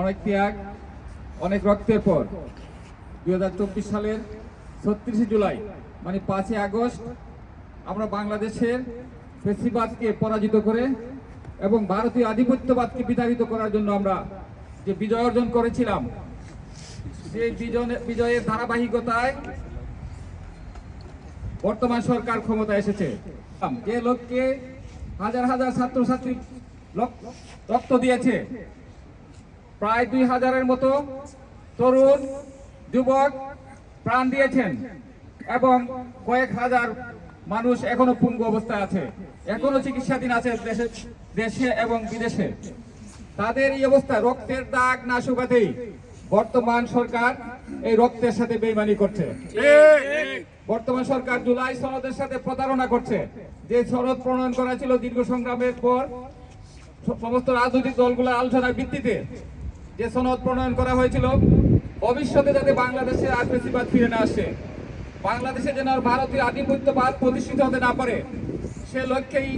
অনেক ত্যাগ, অনেক রক্তের পর 2024 সালের 36 জুলাই মানে 5 আগস্ট আমরা বাংলাদেশের ফ্যাসিবাদকে পরাজিত করে এবং ভারতীয় আধিপত্যবাদকে বিতাড়িত করার জন্য আমরা যে বিজয় অর্জন করেছিলাম, সেই বিজয়ের ধারাবাহিকতায় বর্তমান সরকার ক্ষমতায় এসেছে। যে লোককে হাজার হাজার ছাত্রছাত্রী রক্ত দিয়েছে, প্রায় 2000-এর মতো তরুণ যুবক প্রাণ দিয়েছেন এবং কয়েক হাজার মানুষ এখনো পঙ্গু অবস্থায় আছে, এখনো চিকিৎসাধীন আছে দেশে এবং বিদেশে। তাদের এই অবস্থা রক্তের দাগ না শুকাতেই বর্তমান সরকার এই রক্তের সাথে বেইমানি করছে। বর্তমান সরকার জুলাই সনদের সাথে প্রতারণা করছে। যে সনদ প্রণয়ন করা ছিল দীর্ঘ সংগ্রামের পর সমস্ত রাজনৈতিক দলগুলোর আলোচনার ভিত্তিতে যে সনদ প্রণয়ন করা হয়েছিল, ভবিষ্যতে যাতে বাংলাদেশে আর ফ্যাসিবাদ ফিরে না আসে, বাংলাদেশে যেন আর ভারতীয় আধিপত্যবাদ প্রতিষ্ঠিত হতে না পারে, সে লক্ষ্যেই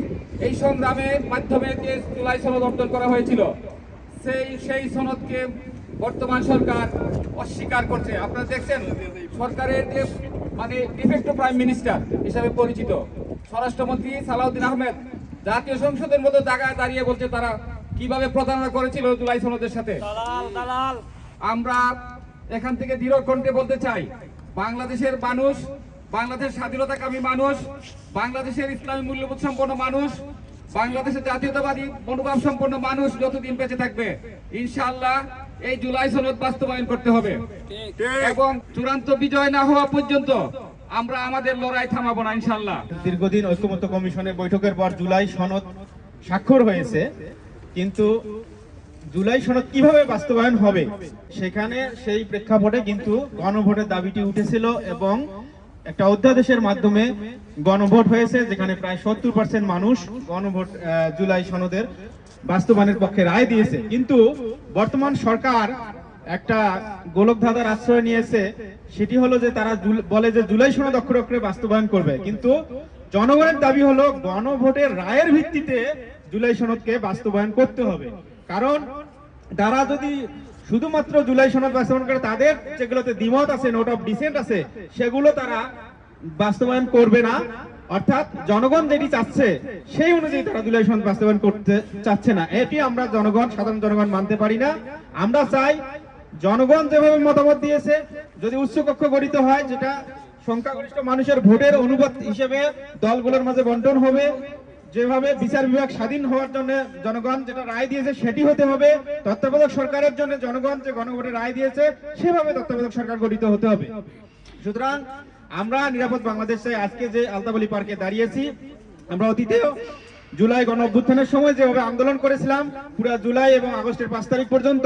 এই সংগ্রামের মাধ্যমে যে জুলাই সনদ অর্জন করা হয়েছিল, সেই সনদকে বর্তমান সরকার অস্বীকার করছে। আপনারা দেখছেন সরকারের যে মানে ডিফেক্টো প্রাইম মিনিস্টার হিসাবে পরিচিত স্বরাষ্ট্রমন্ত্রী সালাউদ্দিন আহমেদ জাতীয় সংসদের মতো জায়গায় দাঁড়িয়ে বলছে তারা কিভাবে প্রতারণা করেছিল জুলাই সনদের সাথে। আমরা এখান থেকে দৃঢ় কণ্ঠে বলতে চাই, বাংলাদেশের মানুষ, বাংলাদেশের স্বাধীনতাকামী মানুষ, বাংলাদেশের ইসলামী মূল্যবোধ সম্পন্ন মানুষ, বাংলাদেশের জাতীয়তাবাদী মনোভাব সম্পন্ন মানুষ যতদিন বেঁচে থাকবে ইনশাআল্লাহ এই জুলাই সনদ বাস্তবায়ন করতে হবে এবং চূড়ান্ত বিজয় না হওয়া পর্যন্ত আমরা আমাদের লড়াই থামাবো না ইনশাআল্লাহ। দীর্ঘদিন ঐক্যমত্য কমিশনের বৈঠকের পর জুলাই সনদ স্বাক্ষর হয়েছে, কিন্তু জুলাই সনদ কিভাবে বাস্তবায়ন হবে সেখানে সেই প্রেক্ষাপটে কিন্তু গণভোটের দাবিটি উঠেছিল এবং একটা অধ্যাদেশের মাধ্যমে গণভোট হয়েছে, যেখানে প্রায় 70% মানুষ গণভোট জুলাই সনদের বাস্তবায়নের পক্ষে রায় দিয়েছে। কিন্তু বর্তমান সরকার একটা গোলকধাঁধার আশ্রয় নিয়েছে, সেটি হলো যে তারা বলে যে জুলাই সনদ অক্ষরে অক্ষরে বাস্তবায়ন করবে, কিন্তু জনগণের দাবি হলো গণভোটের রায়ের ভিত্তিতে জুলাই সনদকে বাস্তবায়ন করতে হবে। কারণ তারা যদি শুধুমাত্র জুলাই সনদ বাস্তবায়ন করে, তাদের যেগুলোতে দ্বিমত আছে, নোট অফ ডিসেন্ট আছে, সেগুলো তারা বাস্তবায়ন করবে না। অর্থাৎ জনগণ যেটি চাচ্ছে সেই অনুযায়ী তারা জুলাই সনদ বাস্তবায়ন করতে চাচ্ছে না। এটি আমরা সাধারণ জনগণ মানতে পারি না। আমরা চাই জনগণ যেভাবে মতামত দিয়েছে, যদি উচ্চকক্ষ গঠিত হয়, যেটা সংখ্যাগরিষ্ঠ মানুষের ভোটের অনুপাত হিসেবে দলগুলোর মাঝে বন্টন হবে, যেভাবে বিচার বিভাগ স্বাধীন হওয়ার জন্য জনগণ যেটা রায় দিয়েছে সেটি হতে হবে, তত্ত্বাবধায়ক সরকারের জন্য জনগণ যে গণভোটে রায় দিয়েছে সেভাবে তত্ত্বাবধায়ক সরকার গঠিত হতে হবে। সুতরাং আমরা নিরাপদ বাংলাদেশ চাই। আজকে যে আলতাফ আলী পার্কে দাঁড়িয়েছি, আমরা অতীতেও জুলাই গণ অভ্যুত্থানের সময় যেভাবে আন্দোলন করেছিলাম পুরো জুলাই এবং আগস্টের 5 তারিখ পর্যন্ত,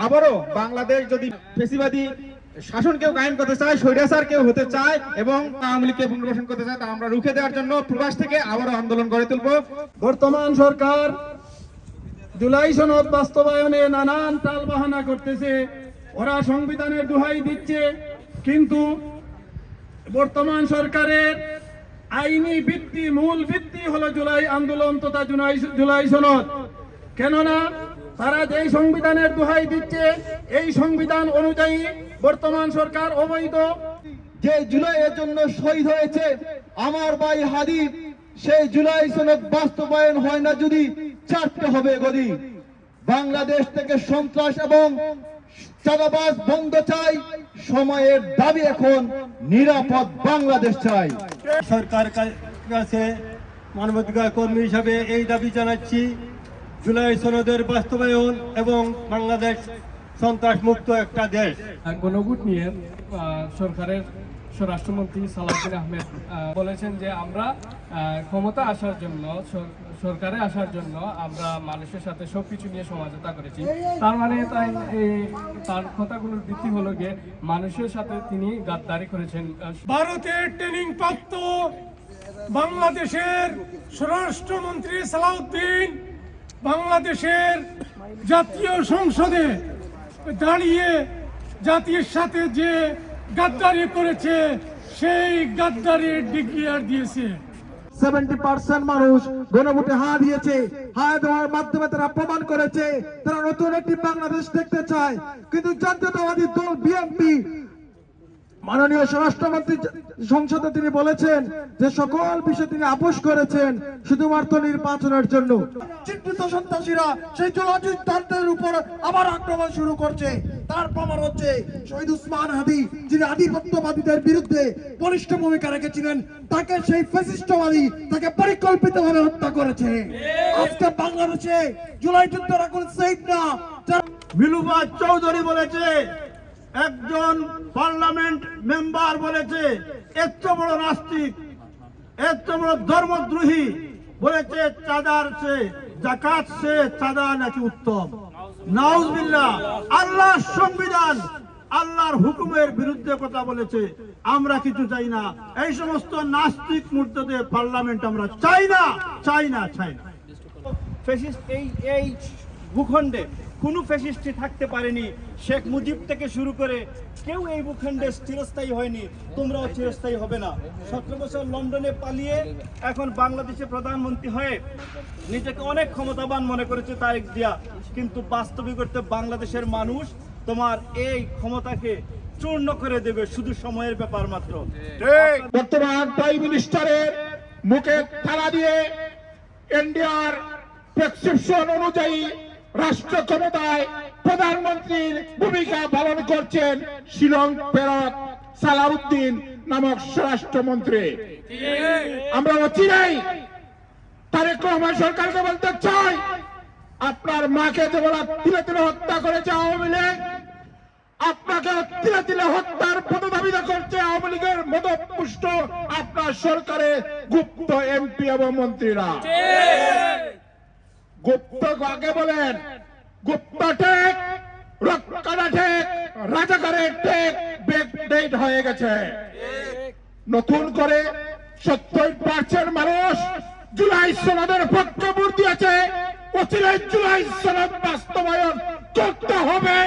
আবারও বাংলাদেশ যদি ফ্যাসিবাদী শাসন কেউ কায়েম করতে চায়, স্বৈরাচার কেউ হতে চায় এবং আওয়ামী লীগকে পুনর্বাসন করতে চায়, তা আমরা রুখে দেওয়ার জন্য প্রবাস থেকে আবারও আন্দোলন গড়ে তুলব। বর্তমান সরকার জুলাই সনদ বাস্তবায়নে নানান টালবাহানা করতেছে, ওরা সংবিধানের দোহাই দিচ্ছে, কিন্তু বর্তমান সরকারের আইনি ভিত্তি, মূল ভিত্তি হলো জুলাই আন্দোলন তথা জুলাই সনদ। কেননা তারা যে সংবিধানের দোহাই দিচ্ছে, এই সংবিধান অনুযায়ী বর্তমান সরকার অবৈধ। যে জুলাইয়ের জন্য শহীদ হয়েছে আমার ভাই হাদি, সেই জুলাই সনদ বাস্তবায়ন হয় না যদি চারটে হবে গদি। বাংলাদেশ থেকে সন্ত্রাস এবং চাঁদাবাজ বন্ধ চাই, সময়ের দাবি এখন নিরাপদ বাংলাদেশ চাই। সরকার কাছে মানবাধিকার কর্মী হিসাবে এই দাবি জানাচ্ছি, জুলাই সনদের বাস্তবায়ন এবং বাংলাদেশ সন্ত্রাস মুক্ত একটা দেশ। গণভোট নিয়ে সরকারের স্বরাষ্ট্রমন্ত্রী সালাউদ্দিন আহমেদ বলেছেন যে আমরা ক্ষমতা আসার জন্য, সরকারে আসার জন্য আমরা মানুষের সাথে সবকিছু নিয়ে সমঝোতা করেছি। তার মানে তার কথাগুলোর ভিত্তি হলো গিয়ে মানুষের সাথে তিনি গাদ্দারি করেছেন। ভারতের ট্রেনিং প্রাপ্ত বাংলাদেশের স্বরাষ্ট্রমন্ত্রী সালাউদ্দিন বাংলাদেশের জাতীয় সংসদে দাঁড়িয়ে জাতির সাথে যে গাদ্দারি করেছে সেই গাদ্দারির ডিক্লেয়ার দিয়েছে। 70% মানুষ গণভোটে হা দিয়েছে। হা দেওয়ার মাধ্যমে তারা প্রমাণ করেছে তারা নতুন একটি বাংলাদেশ দেখতে চায়। কিন্তু জাতীয়তাবাদী দল বিএনপি মাননীয় স্বরাষ্ট্রমন্ত্রী সংসদে তিনি বলেছেন যে সকল বিষয় তিনি আপোষ করেছেন শুধুমাত্র নির্বাচনের জন্য। চিহ্নিত সন্ত্রাসীরা সেই জনতান্ত্রের উপর আবার আক্রমণ শুরু করছে। তার প্রমাণ হচ্ছে শহীদ উসমান হাদি, যিনি আধিপত্যবাদীদের বিরুদ্ধে বলিষ্ঠ ভূমিকা রেখেছিলেন, তাকে সেই ফ্যাসিস্টবাদী তাকে পরিকল্পিতভাবে হত্যা করেছে। আজকে বাংলাদেশে জুলাই যুদ্ধরা কোন শহীদ না। মিলুবাদ চৌধুরী বলেছে, একজন পার্লামেন্ট মেম্বার বলেছে এত বড় নাস্তিক, এত বড় ধর্মদ্রোহী বলেছে চাঁদার সে জাকাত সে চাঁদা নাকি উত্তম। নাউজুবিল্লাহ, আল্লাহর সংবিধান আল্লাহর হুকুমের বিরুদ্ধে কথা বলেছে। আমরা কিছু চাই না, এই সমস্ত নাস্তিক মূর্তিদের পার্লামেন্ট আমরা চাই না, চাই না, চাই না। ফ্যাসিস্ট এই ভূখণ্ডে কোনো ফ্যাসিস্টই থাকতে পারেনি। শেখ মুজিব থেকে শুরু করে কেউ এই ভূখণ্ডে চিরস্থায়ী হয়নি, তোমরাও চিরস্থায়ী হবে না। 17 বছর লন্ডনে পালিয়ে এখন বাংলাদেশের প্রধানমন্ত্রী হয়ে নিজেকে অনেক ক্ষমতাবান মনে করেছে তারেক জিয়া, কিন্তু বাস্তবিক করতে বাংলাদেশের মানুষ তোমার এই ক্ষমতাকে চূর্ণ করে দেবে, শুধু সময়ের ব্যাপার মাত্র। বর্তমান প্রাইম মিনিস্টারের মুখে তালা দিয়ে ইন্ডিয়ার প্রেসক্রিপশন অনুযায়ী রাষ্ট্র ক্ষমতায় প্রধানমন্ত্রীর ভূমিকা পালন করছেন শিলং ফেরত সালাউদ্দিন নামক স্বরাষ্ট্রমন্ত্রী। আমরা অচিরেই তারেক রহমান সরকারকে বলতে চাই, আপনার মাকে যেমন তিলে তিলে হত্যা করেছে আওয়ামী লীগ, আপনাকে তিলে তিলে হত্যার পদদাবিতা করছে আওয়ামী লীগের মদতপুষ্ট আপনার সরকারের গুপ্ত এমপি এবং মন্ত্রীরা। গুপ্ত কাকে বলেন? গুপ্ত টেক, রক্ষণা টেক, রাজাকারের টেক ব্যাকডেট হয়ে গেছে। নতুন করে 70% মানুষ জুলাই সনদের পক্ষে ভোট দিয়েছে। অচিরেই জুলাই সনদ বাস্তবায়ন করতে হবে।